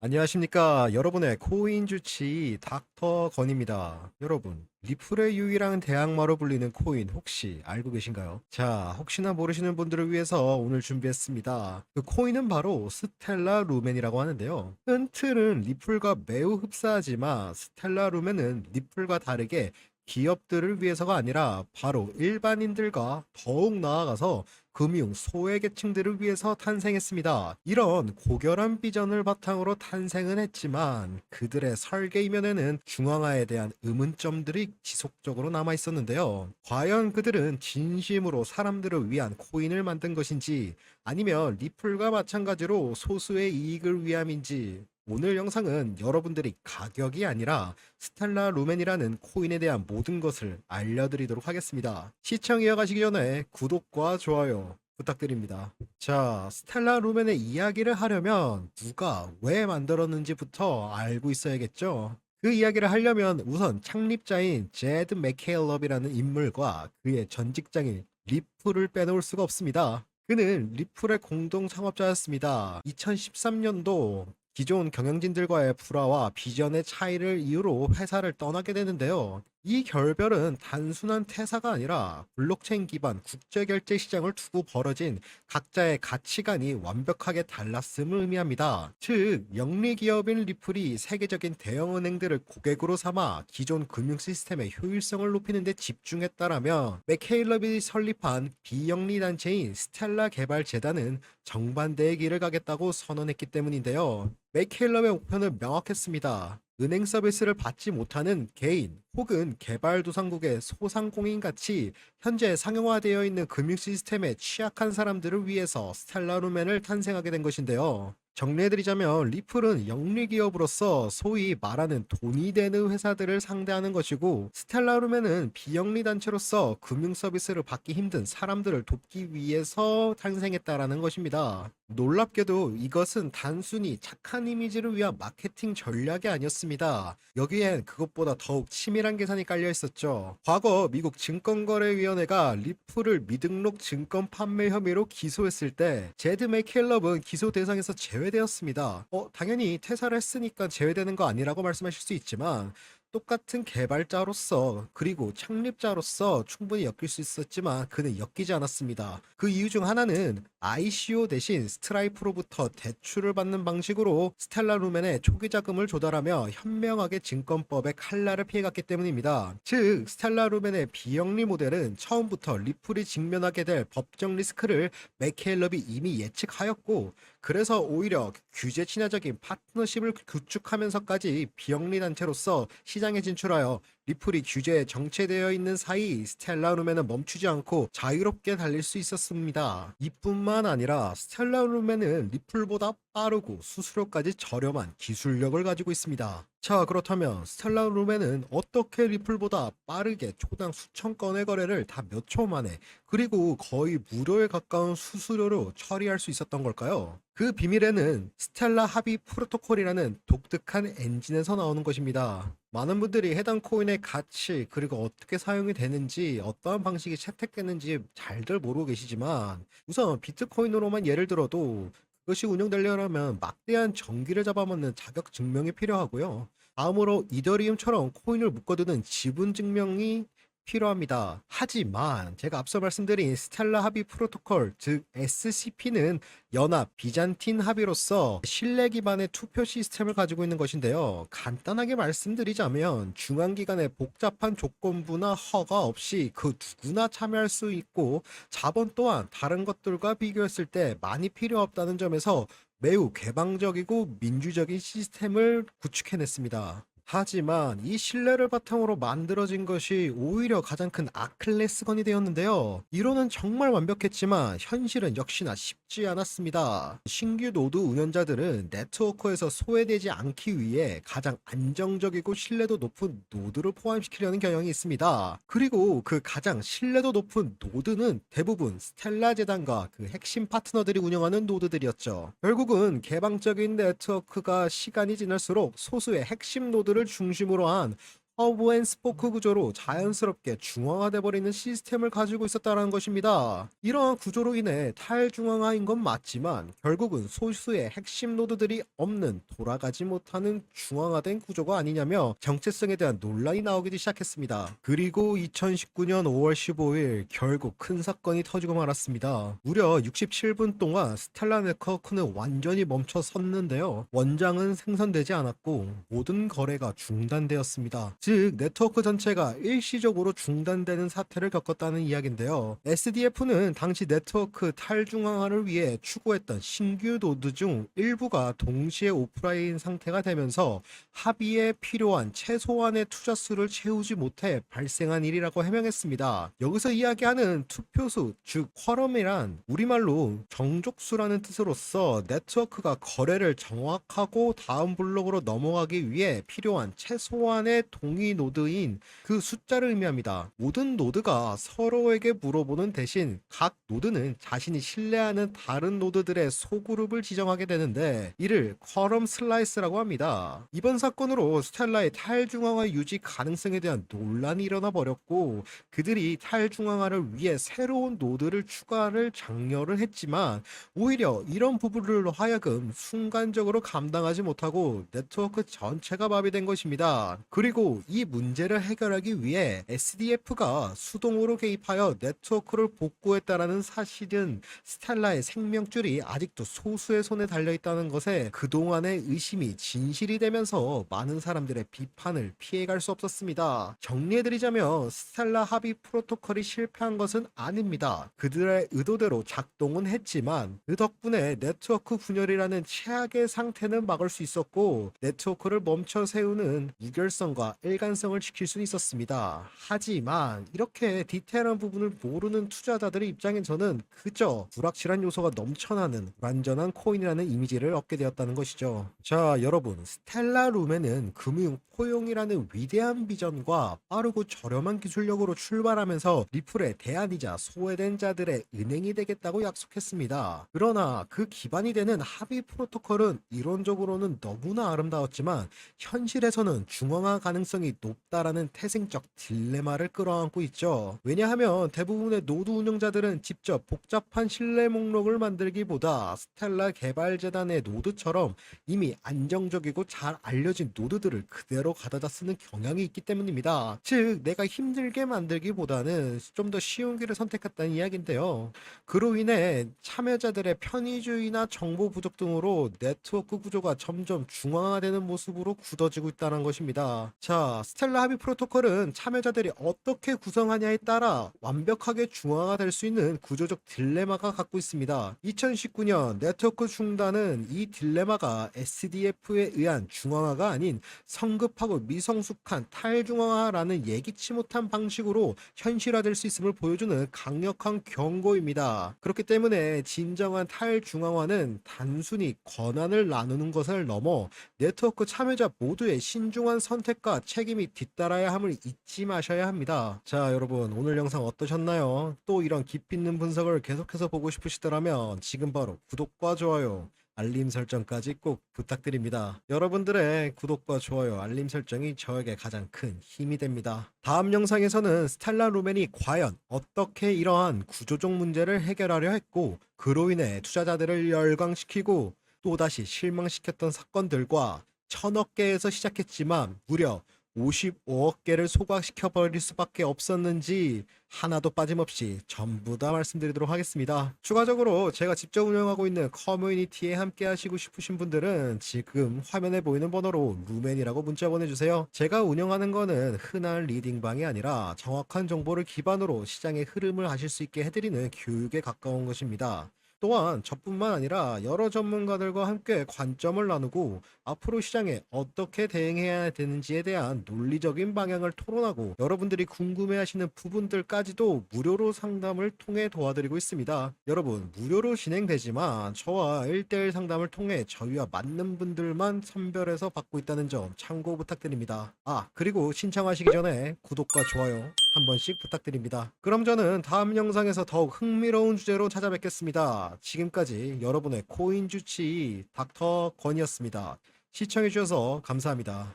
안녕하십니까. 여러분의 코인 주치 닥터 건입니다. 여러분, 리플의 유일한 대항마로 불리는 코인 혹시 알고 계신가요? 자, 혹시나 모르시는 분들을 위해서 오늘 준비했습니다. 그 코인은 바로 스텔라 루멘이라고 하는데요. 큰 틀은 리플과 매우 흡사하지만 스텔라 루멘은 리플과 다르게 기업들을 위해서가 아니라 바로 일반인들과 더욱 나아가서 금융 소외계층들을 위해서 탄생했습니다. 이런 고결한 비전을 바탕으로 탄생은 했지만 그들의 설계 이면에는 중앙화에 대한 의문점들이 지속적으로 남아 있었는데요. 과연 그들은 진심으로 사람들을 위한 코인을 만든 것인지 아니면 리플과 마찬가지로 소수의 이익을 위함인지 오늘 영상은 여러분들이 가격이 아니라 스텔라 루멘이라는 코인에 대한 모든 것을 알려드리도록 하겠습니다. 시청 이어가시기 전에 구독과 좋아요 부탁드립니다. 자, 스텔라 루멘의 이야기를 하려면 누가 왜 만들었는지부터 알고 있어야겠죠. 그 이야기를 하려면 우선 창립자인 제드 맥케일럽이라는 인물과 그의 전 직장인 리플을 빼놓을 수가 없습니다. 그는 리플의 공동 창업자였습니다. 2013년도 기존 경영진들과의 불화와 비전의 차이를 이유로 회사를 떠나게 되는데요. 이 결별은 단순한 퇴사가 아니라 블록체인 기반 국제결제 시장을 두고 벌어진 각자의 가치관이 완벽하게 달랐음을 의미합니다. 즉, 영리기업인 리플이 세계적인 대형은행들을 고객으로 삼아 기존 금융 시스템의 효율성을 높이는 데 집중했다라면 맥케일럽이 설립한 비영리 단체인 스텔라 개발재단은 정반대의 길을 가겠다고 선언했기 때문인데요. 맥케일럽의 목표는 명확했습니다. 은행 서비스를 받지 못하는 개인 혹은 개발도상국의 소상공인 같이 현재 상용화되어 있는 금융 시스템에 취약한 사람들을 위해서 스텔라루멘을 탄생하게 된 것인데요. 정리해드리자면 리플은 영리기업으로서 소위 말하는 돈이 되는 회사들을 상대하는 것이고 스텔라루멘은 비영리 단체로서 금융 서비스를 받기 힘든 사람들을 돕기 위해서 탄생했다라는 것입니다. 놀랍게도 이것은 단순히 착한 이미지를 위한 마케팅 전략이 아니었습니다. 여기엔 그것보다 더욱 치밀한 계산이 깔려 있었죠. 과거 미국 증권거래위원회가 리플을 미등록 증권 판매 혐의로 기소했을 때 제드 맥켈럽은 기소 대상에서 제외되었습니다. 당연히 퇴사를 했으니까 제외되는 거 아니라고 말씀하실 수 있지만 똑같은 개발자로서 그리고 창립자로서 충분히 엮일 수 있었지만 그는 엮이지 않았습니다. 그 이유 중 하나는 ICO 대신 스트라이프로부터 대출을 받는 방식으로 스텔라 루멘의 초기 자금을 조달하며 현명하게 증권법의 칼날을 피해갔기 때문입니다. 즉 스텔라 루멘의 비영리 모델은 처음부터 리플이 직면하게 될 법적 리스크를 맥케일럽이 이미 예측하였고 그래서 오히려 규제 친화적인 파트너십을 구축하면서까지 비영리 단체로서 시장에 진출하여 리플이 규제에 정체되어 있는 사이 스텔라룸에는 멈추지 않고 자유롭게 달릴 수 있었습니다. 이뿐만 아니라 스텔라룸에는 리플보다 빠르고 수수료까지 저렴한 기술력을 가지고 있습니다. 자, 그렇다면 스텔라룸에는 어떻게 리플보다 빠르게 초당 수천 건의 거래를 다 몇 초 만에 그리고 거의 무료에 가까운 수수료로 처리할 수 있었던 걸까요? 그 비밀에는 스텔라 합의 프로토콜이라는 독특한 엔진에서 나오는 것입니다. 많은 분들이 해당 코인의 가치 그리고 어떻게 사용이 되는지 어떠한 방식이 채택되는지 잘들 모르고 계시지만 우선 비트코인으로만 예를 들어도 그것이 운영되려면 막대한 전기를 잡아먹는 자격 증명이 필요하고요. 다음으로 이더리움처럼 코인을 묶어두는 지분 증명이 필요합니다. 하지만 제가 앞서 말씀드린 스텔라 합의 프로토콜 즉 SCP는 연합 비잔틴 합의로서 신뢰 기반의 투표 시스템을 가지고 있는 것인데요. 간단하게 말씀드리자면 중앙기관의 복잡한 조건부나 허가 없이 그 누구나 참여할 수 있고 자본 또한 다른 것들과 비교했을 때 많이 필요 없다는 점에서 매우 개방적이고 민주적인 시스템을 구축해냈습니다. 하지만 이 신뢰를 바탕으로 만들어진 것이 오히려 가장 큰 아클레스건이 되었는데요. 이론은 정말 완벽했지만 현실은 역시나 쉽지 않았습니다. 신규 노드 운영자들은 네트워크에서 소외되지 않기 위해 가장 안정적이고 신뢰도 높은 노드를 포함시키려는 경향이 있습니다. 그리고 그 가장 신뢰도 높은 노드는 대부분 스텔라 재단과 그 핵심 파트너들이 운영하는 노드들이었죠. 결국은 개방적인 네트워크가 시간이 지날수록 소수의 핵심 노드를 중심으로 한 허브 앤 스포크 구조로 자연스럽게 중앙화돼 버리는 시스템을 가지고 있었다는 것입니다. 이러한 구조로 인해 탈중앙화인 건 맞지만 결국은 소수의 핵심 노드들이 없는 돌아가지 못하는 중앙화된 구조가 아니냐며 정체성에 대한 논란이 나오기 시작했습니다. 그리고 2019년 5월 15일 결국 큰 사건이 터지고 말았습니다. 무려 67분 동안 스텔라 네트워크는 완전히 멈춰 섰는데요. 원장은 생성되지 않았고 모든 거래가 중단되었습니다. 즉 네트워크 전체가 일시적으로 중단되는 사태를 겪었다는 이야기인데요. SDF는 당시 네트워크 탈중앙화를 위해 추구했던 신규 노드 중 일부가 동시에 오프라인 상태가 되면서 합의에 필요한 최소한의 투자 수를 채우지 못해 발생한 일이라고 해명했습니다. 여기서 이야기하는 투표수, 즉 쿼럼이란 우리말로 정족수라는 뜻으로서 네트워크가 거래를 정확하고 다음 블록으로 넘어가기 위해 필요한 최소한의 동의 노드인 그 숫자를 의미합니다. 모든 노드가 서로에게 물어보는 대신 각 노드는 자신이 신뢰하는 다른 노드들의 소그룹을 지정하게 되는데 이를 쿼럼 슬라이스라고 합니다. 이번 사건으로 스텔라의 탈중앙화 유지 가능성에 대한 논란이 일어나 버렸고 그들이 탈중앙화를 위해 새로운 노드를 추가를 장려를 했지만 오히려 이런 부분을 하여금 순간적으로 감당하지 못하고 네트워크 전체가 마비된 것입니다. 그리고 이 문제를 해결하기 위해 SDF가 수동으로 개입하여 네트워크를 복구했다라는 사실은 스텔라의 생명줄이 아직도 소수의 손에 달려있다는 것에 그동안의 의심이 진실이 되면서 많은 사람들의 비판을 피해갈 수 없었습니다. 정리해드리자면 스텔라 합의 프로토콜이 실패한 것은 아닙니다. 그들의 의도대로 작동은 했지만 그 덕분에 네트워크 분열이라는 최악의 상태는 막을 수 있었고 네트워크를 멈춰 세우는 무결성과 일관성을 지킬 수 있었습니다. 하지만 이렇게 디테일한 부분을 모르는 투자자들의 입장에서는 그저 불확실한 요소가 넘쳐나는 불완전한 코인이라는 이미지를 얻게 되었다는 것이죠. 자, 여러분, 스텔라 룸에는 금융 포용이라는 위대한 비전과 빠르고 저렴한 기술력으로 출발하면서 리플의 대안이자 소외된 자들의 은행이 되겠다고 약속했습니다. 그러나 그 기반이 되는 합의 프로토콜은 이론적으로는 너무나 아름다웠지만 현실에서는 중앙화 가능성이 높다라는 태생적 딜레마를 끌어안고 있죠. 왜냐하면 대부분의 노드 운영자들은 직접 복잡한 신뢰 목록을 만들기보다 스텔라 개발재단의 노드처럼 이미 안정적이고 잘 알려진 노드들을 그대로 가져다 쓰는 경향이 있기 때문입니다. 즉 내가 힘들게 만들기보다는 좀 더 쉬운 길을 선택했다는 이야기인데요. 그로 인해 참여자들의 편의주의나 정보 부족 등으로 네트워크 구조가 점점 중앙화되는 모습으로 굳어지고 있다는 것입니다. 자, 스텔라 합의 프로토콜은 참여자들이 어떻게 구성하냐에 따라 완벽하게 중앙화될 수 있는 구조적 딜레마가 갖고 있습니다. 2019년 네트워크 중단은 이 딜레마가 SDF에 의한 중앙화가 아닌 성급하고 미성숙한 탈중앙화라는 예기치 못한 방식으로 현실화될 수 있음을 보여주는 강력한 경고입니다. 그렇기 때문에 진정한 탈중앙화는 단순히 권한을 나누는 것을 넘어 네트워크 참여자 모두의 신중한 선택과 책임이 뒤따라야 함을 잊지 마셔야 합니다. 자, 여러분, 오늘 영상 어떠셨나요? 또 이런 깊이 있는 분석을 계속해서 보고 싶으시더라면 지금 바로 구독과 좋아요, 알림 설정까지 꼭 부탁드립니다. 여러분들의 구독과 좋아요, 알림 설정이 저에게 가장 큰 힘이 됩니다. 다음 영상에서는 스텔라 루멘이 과연 어떻게 이러한 구조적 문제를 해결하려 했고 그로 인해 투자자들을 열광시키고 또다시 실망시켰던 사건들과 1000억 개에서 시작했지만 무려 55억 개를 소각시켜버릴 수밖에 없었는지 하나도 빠짐없이 전부 다 말씀드리도록 하겠습니다. 추가적으로 제가 직접 운영하고 있는 커뮤니티에 함께 하시고 싶으신 분들은 지금 화면에 보이는 번호로 루멘이라고 문자 보내주세요. 제가 운영하는 거는 흔한 리딩방이 아니라 정확한 정보를 기반으로 시장의 흐름을 아실 수 있게 해드리는 교육에 가까운 것입니다. 또한 저뿐만 아니라 여러 전문가들과 함께 관점을 나누고 앞으로 시장에 어떻게 대응해야 되는지에 대한 논리적인 방향을 토론하고 여러분들이 궁금해하시는 부분들까지도 무료로 상담을 통해 도와드리고 있습니다. 여러분, 무료로 진행되지만 저와 1대1 상담을 통해 저희와 맞는 분들만 선별해서 받고 있다는 점 참고 부탁드립니다. 그리고 신청하시기 전에 구독과 좋아요 한 번씩 부탁드립니다. 그럼 저는 다음 영상에서 더욱 흥미로운 주제로 찾아뵙겠습니다. 지금까지 여러분의 코인 주치 닥터 권이었습니다. 시청해주셔서 감사합니다.